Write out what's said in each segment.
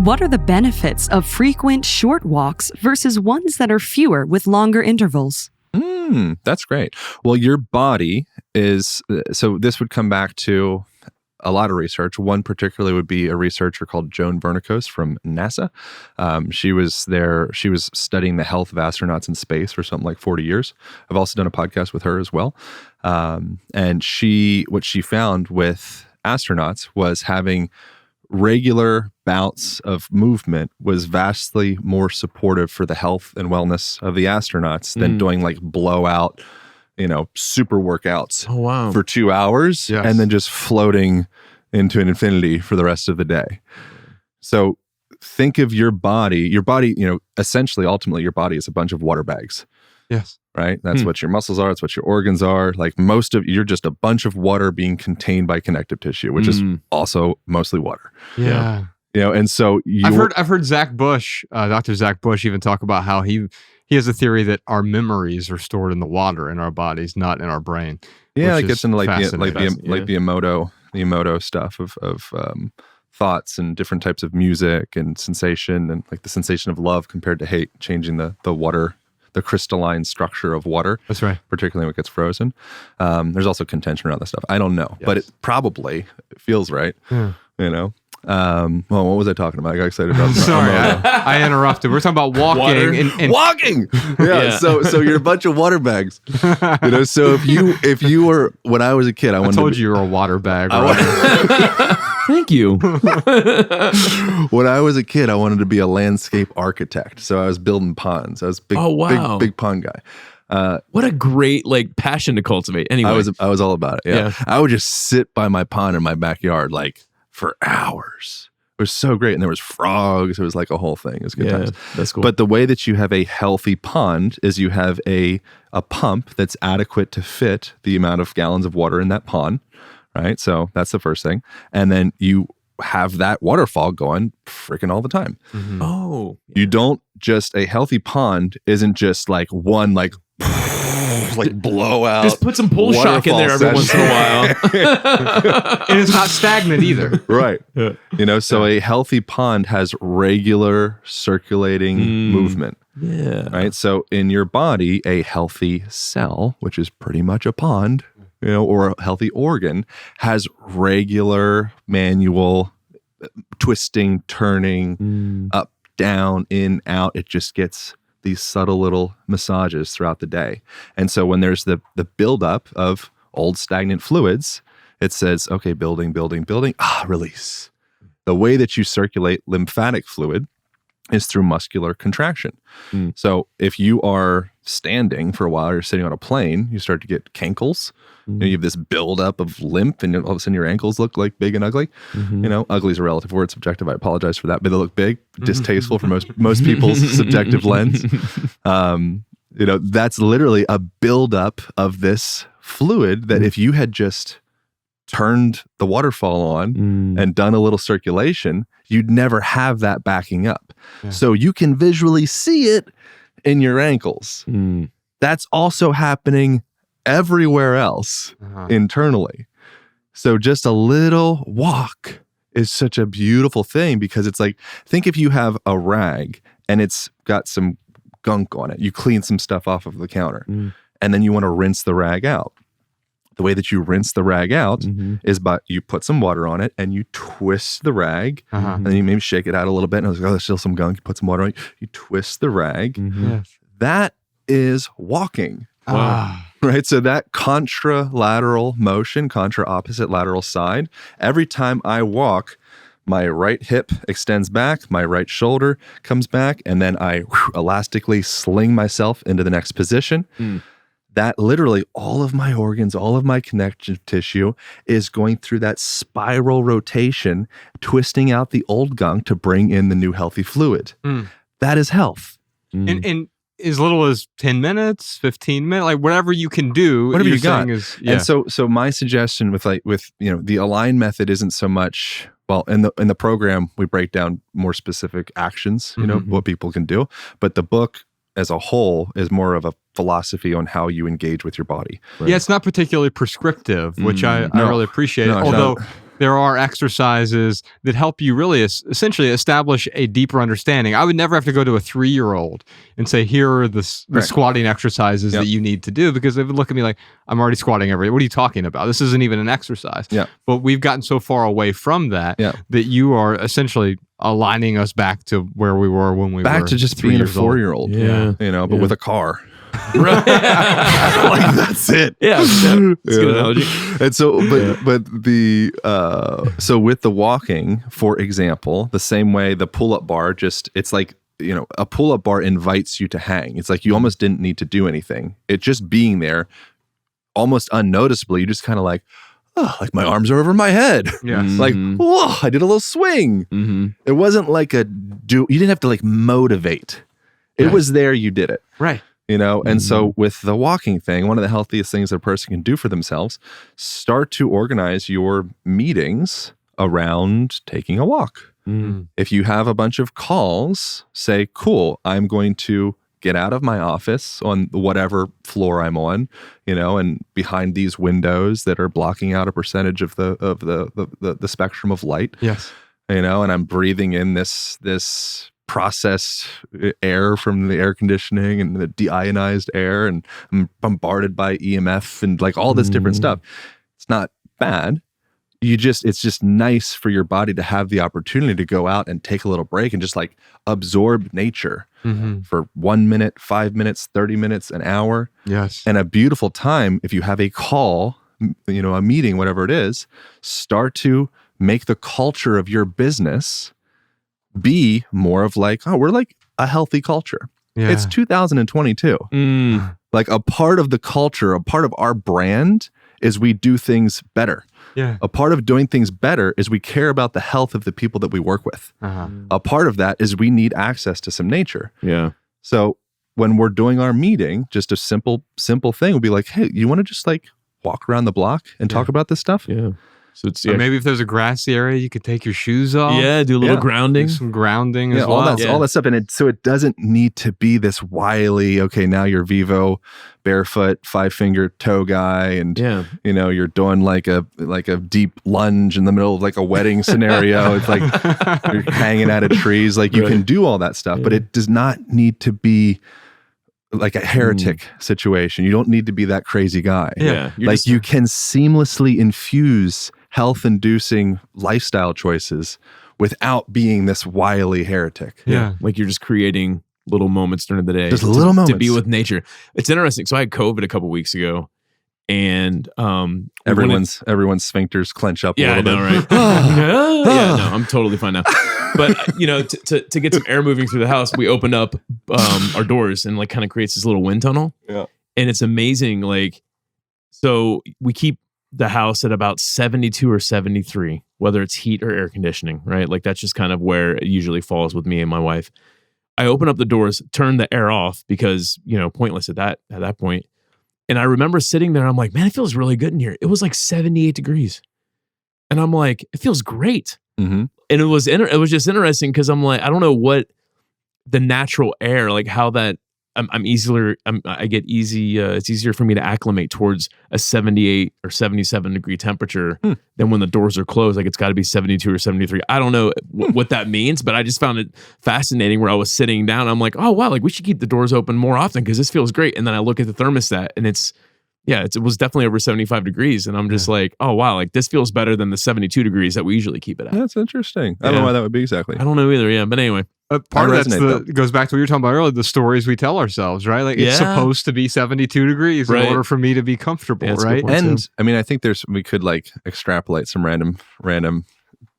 What are the benefits of frequent short walks versus ones that are fewer with longer intervals? That's great. Well, your body is, so this would come back to a lot of research. One particularly would be a researcher called Joan Vernikos from NASA. She was studying the health of astronauts in space for something like 40 years. I've also done a podcast with her as well. And what she found with astronauts was having regular bouts of movement was vastly more supportive for the health and wellness of the astronauts than doing like blowout, super workouts for 2 hours and then just floating into an infinity for the rest of the day. So think of your body, essentially, ultimately, your body is a bunch of water bags. Yes. Right? That's what your muscles are. It's what your organs are. Like you're just a bunch of water being contained by connective tissue, which is also mostly water. Yeah. And so I've heard Zach Bush, Dr. Zach Bush, even talk about how he has a theory that our memories are stored in the water in our bodies, not in our brain. Yeah, it gets into like the emoto stuff of thoughts and different types of music and sensation, and like the sensation of love compared to hate, changing the water, the crystalline structure of water. That's right. Particularly when it gets frozen. There's also contention around this stuff. I don't know, but it probably feels right. Well, what was I talking about? I got excited about Sorry, I interrupted. We're talking about walking. Walking! Yeah. So you're a bunch of water bags. So if you were, when I was a kid, I told you you were a water bag. Thank you. When I was a kid, I wanted to be a landscape architect. So I was building ponds. I was big pond guy. What a great passion to cultivate. Anyway, I was all about it. Yeah. I would just sit by my pond in my backyard for hours. It was so great. And there was frogs. It was like a whole thing. It was good times. That's cool. But the way that you have a healthy pond is you have a pump that's adequate to fit the amount of gallons of water in that pond. Right? So that's the first thing. And then you have that waterfall going freaking all the time. Mm-hmm. Oh. You don't a healthy pond isn't just like one blowout. Just put some pull shock in there every once in a while. And it's not stagnant either. Right. So a healthy pond has regular circulating movement. Yeah. Right. So in your body, a healthy cell, which is pretty much a pond, or a healthy organ, has regular manual twisting, turning, up, down, in, out. It just gets these subtle little massages throughout the day. And so when there's the buildup of old stagnant fluids, it says, okay, building, release. The way that you circulate lymphatic fluid is through muscular contraction. So if you are standing for a while, you're sitting on a plane, you start to get cankles. You have this buildup of lymph, and all of a sudden your ankles look like big and ugly. Ugly is a relative word, subjective. I apologize for that, but they look big, distasteful for most people's subjective lens. That's literally a buildup of this fluid that if you had just turned the waterfall on and done a little circulation, you'd never have that backing up. Yeah. So you can visually see it in your ankles. That's also happening everywhere else internally. So just a little walk is such a beautiful thing, because it's like, think if you have a rag and it's got some gunk on it, you clean some stuff off of the counter, and then you want to rinse the rag out. The way that you rinse the rag out is you put some water on it and you twist the rag, and then you maybe shake it out a little bit, and it's like, there's still some gunk. You put some water on it, you twist the rag. That is walking. Wow. Right? So that contralateral motion, opposite lateral side, every time I walk, my right hip extends back, my right shoulder comes back, and then I elastically sling myself into the next position. That literally all of my organs, all of my connective tissue is going through that spiral rotation, twisting out the old gunk to bring in the new healthy fluid. That is health. And as little as 10 minutes, 15 minutes, like whatever you can do. Whatever you got. And so my suggestion with the Align method isn't so much, well, in the program, we break down more specific actions, what people can do. But the book as a whole is more of a philosophy on how you engage with your body. Right? Yeah, it's not particularly prescriptive, which I really appreciate. Although there are exercises that help you really essentially establish a deeper understanding. I would never have to go to a 3-year-old and say, here are the squatting exercises that you need to do, because they would look at me like, I'm already squatting every day. What are you talking about? This isn't even an exercise. Yeah. But we've gotten so far away from that that you are essentially aligning us back to where we were when we were back to just being a 4-year-old. Yeah. You know, but with a car. Right. Like, that's it. Yeah. That's a good analogy. And so, but the so with the walking, for example, the same way the pull-up bar, it's like, you know, a pull-up bar invites you to hang. It's like you almost didn't need to do anything. It just being there, almost unnoticeably, you just kind of like, oh, like my arms are over my head. Yes. Like, whoa, I did a little swing. Mm-hmm. It wasn't like you didn't have to like motivate. It was there, you did it. Right. You know, and so with the walking thing, one of the healthiest things that a person can do for themselves, start to organize your meetings around taking a walk. If you have a bunch of calls, say, cool, I'm going to get out of my office on whatever floor I'm on, you know, and behind these windows that are blocking out a percentage of the spectrum of light. Yes. You know, and I'm breathing in this processed air from the air conditioning and the deionized air, and I'm bombarded by EMF and like all this different stuff. It's not bad. It's just nice for your body to have the opportunity to go out and take a little break and just like absorb nature for 1 minute, 5 minutes, 30 minutes, an hour. Yes. And a beautiful time, if you have a call, you know, a meeting, whatever it is, start to make the culture of your business be more of like, oh, we're like a healthy culture. Yeah. It's 2022. Like a part of the culture, a part of our brand is we do things better. Yeah. A part of doing things better is we care about the health of the people that we work with. A part of that is we need access to some nature. Yeah. So when we're doing our meeting, just a simple thing would be like, hey, you want to just like walk around the block and talk about this stuff? Yeah. So it's Or maybe if there's a grassy area, you could take your shoes off. Yeah, do a little grounding. Do some grounding as all well. that stuff. And so it doesn't need to be this wily, okay, now you're Vivo barefoot 5-finger toe guy, and you know, you're doing like a deep lunge in the middle of like a wedding scenario. It's like you're hanging out of trees. Like you can do all that stuff, but it does not need to be like a heretic situation. You don't need to be that crazy guy. Yeah. Like you can seamlessly infuse health-inducing lifestyle choices without being this wily heretic. Yeah. Like you're just creating little moments during the day. Just little moments. To be with nature. It's interesting. So I had COVID a couple weeks ago, and everyone's sphincters clench up a little bit. I know, right? Yeah, no, I'm totally fine now. But you know, to get some air moving through the house, we opened up our doors and like kind of creates this little wind tunnel. Yeah. And it's amazing. Like, so we keep the house at about 72 or 73, whether it's heat or air conditioning, right? Like that's just kind of where it usually falls with me and my wife. I open up the doors, turn the air off because, you know, pointless at that point. And I remember sitting there, I'm like, man, it feels really good in here. It was like 78 degrees. And I'm like, it feels great. And it was just interesting because I'm like, I don't know what the natural air, like how that it's easier for me to acclimate towards a 78 or 77 degree temperature than when the doors are closed. Like it's got to be 72 or 73. I don't know what that means, but I just found it fascinating where I was sitting down. I'm like, oh wow, like we should keep the doors open more often because this feels great. And then I look at the thermostat and it was definitely over 75 degrees. And I'm just like, oh wow, like this feels better than the 72 degrees that we usually keep it at. That's interesting. I don't know why that would be exactly. I don't know either. Yeah. But anyway. Part of that goes back to what you were talking about earlier, the stories we tell ourselves, right? Like it's supposed to be 72 degrees in order for me to be comfortable, right? And I mean, I think we could like extrapolate some random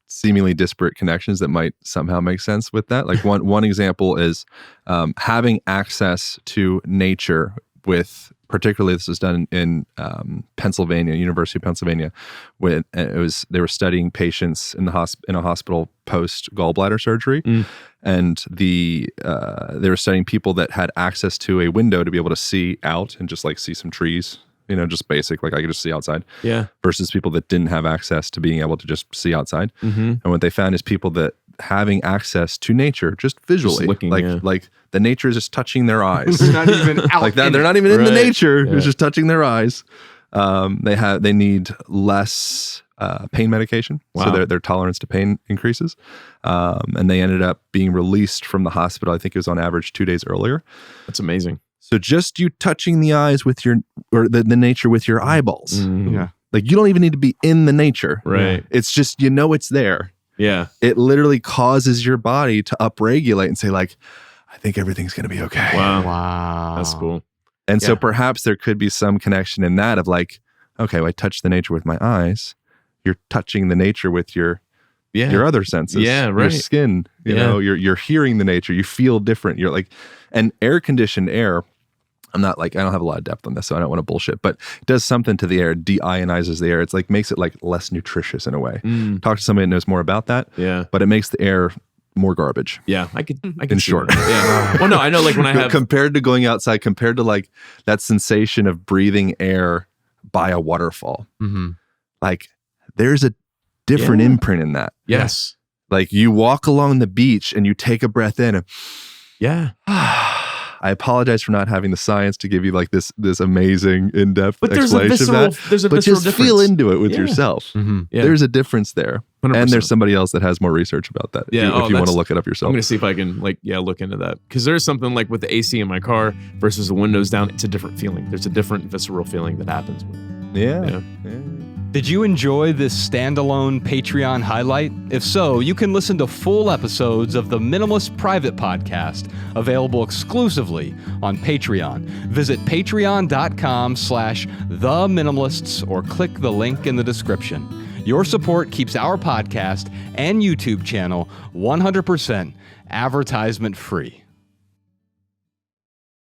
seemingly disparate connections that might somehow make sense with that. Like one example is having access to nature with, particularly this was done in Pennsylvania, University of Pennsylvania, when they were studying patients in a hospital post gallbladder surgery, and they were studying people that had access to a window to be able to see out and just like see some trees, you know, just basic, like I could just see outside. Yeah. Versus people that didn't have access to being able to just see outside. And what they found is people that having access to nature just visually, just looking, like the nature is just touching their eyes. They're not even out like that. They're not even in the nature. It's just touching their eyes. They need less pain medication. Wow. So their tolerance to pain increases. And they ended up being released from the hospital. I think it was on average 2 days earlier. That's amazing. So just you touching the eyes with the nature with your eyeballs. Mm-hmm. Yeah. Like you don't even need to be in the nature. Right. It's just, it's there. Yeah. It literally causes your body to upregulate and say like, I think everything's going to be okay. Wow. That's cool. And so perhaps there could be some connection in that of like, okay, well, I touch the nature with my eyes. You're touching the nature with your other senses. Yeah, right. Your skin, you know, you're hearing the nature. You feel different. You're like, and air conditioned air, I don't have a lot of depth on this, so I don't want to bullshit, but it does something to the air, deionizes the air. It's like, makes it like less nutritious in a way. Talk to somebody that knows more about that. Yeah. But it makes the air more garbage. Yeah. I could in short. Yeah. Well, no, I know like when I have. Compared to going outside, compared to like that sensation of breathing air by a waterfall. Mm-hmm. Like there's a different imprint in that. Yes. Like you walk along the beach and you take a breath in and Yeah. I apologize for not having the science to give you like this amazing in-depth But there's a explanation visceral, of that. there's a But visceral just feel difference. into it with yourself. Mm-hmm. Yeah. There's a difference there. 100%. And there's somebody else that has more research about that. Yeah, if you want to look it up yourself. I'm going to see if I can look into that. Because there's something like with the AC in my car versus the windows down, it's a different feeling. There's a different visceral feeling that happens with it. Yeah. Did you enjoy this standalone Patreon highlight? If so, you can listen to full episodes of the Minimalist Private Podcast, available exclusively on Patreon. Visit patreon.com/theminimalists or click the link in the description. Your support keeps our podcast and YouTube channel 100% advertisement free.